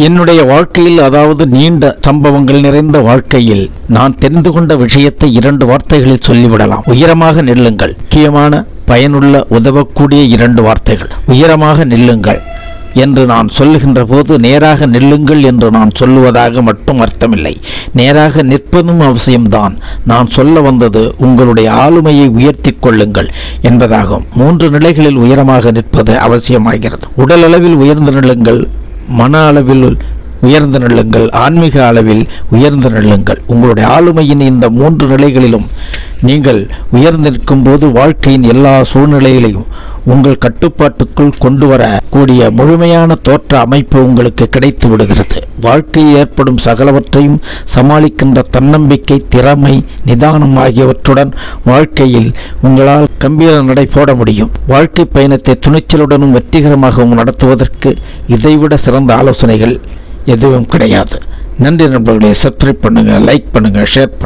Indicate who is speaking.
Speaker 1: என்னுடைய வாழ்க்கையில், அதாவது நீண்ட சம்பவங்கள் நிறைந்த வாழ்க்கையில், நான் தெரிந்து கொண்ட விஷயத்தை 2 வார்த்தைகளில் சொல்லிவிடலாம். உயரமாக நில்லுங்கள். முக்கியமான, பயனுள்ள, உதவக்கூடிய 2 வார்த்தைகள். உயரமாக நில்லுங்கள் என்று நான் சொல்லுகின்ற போது நேராக நில்லுங்கள் என்று நான் சொல்லுவதாக மட்டும் அர்த்தமில்லை. நேராக நிற்பதும் அவசியம்தான். நான் சொல்ல வந்தது உங்களுடைய ஆளுமையை உயர்த்தி கொள்ளுங்கள் என்பதாகும். 3 நிலைகளில் உயரமாக நிற்பது அவசியமாகிறது. உடல் அளவில் உயர்ந்து நில்லுங்கள், மன அளவில் உயர்ந்து நில்லுங்கள், ஆன்மீக அளவில் உயர்ந்து நில்லுங்கள். உங்களுடைய ஆளுமையின் இந்த 3 நிலைகளிலும் நீங்கள் உயர்ந்து நிற்கும் போது வாழ்க்கையின் எல்லா சூழ்நிலைகளையும் உங்கள் கட்டுப்பாட்டுக்குள் கொண்டு வரக்கூடிய முழுமையான தோற்ற அமைப்பு உங்களுக்கு கிடைத்து விடுகிறது. வாழ்க்கையில் ஏற்படும் சகலவற்றையும் சமாளிக்கின்ற தன்னம்பிக்கை, திறமை, நிதானம் ஆகியவற்றுடன் வாழ்க்கையில் உங்களால் கம்பீர நடை போட முடியும். வாழ்க்கை பயணத்தை துணிச்சலுடனும் வெற்றிகரமாகவும் நடத்துவதற்கு இதைவிட சிறந்த ஆலோசனைகள் எதுவும் கிடையாது. நன்றி நண்பர்களே. சப்ஸ்கிரைப் பண்ணுங்க, லைக் பண்ணுங்க, ஷேர் பண்ணுங்க.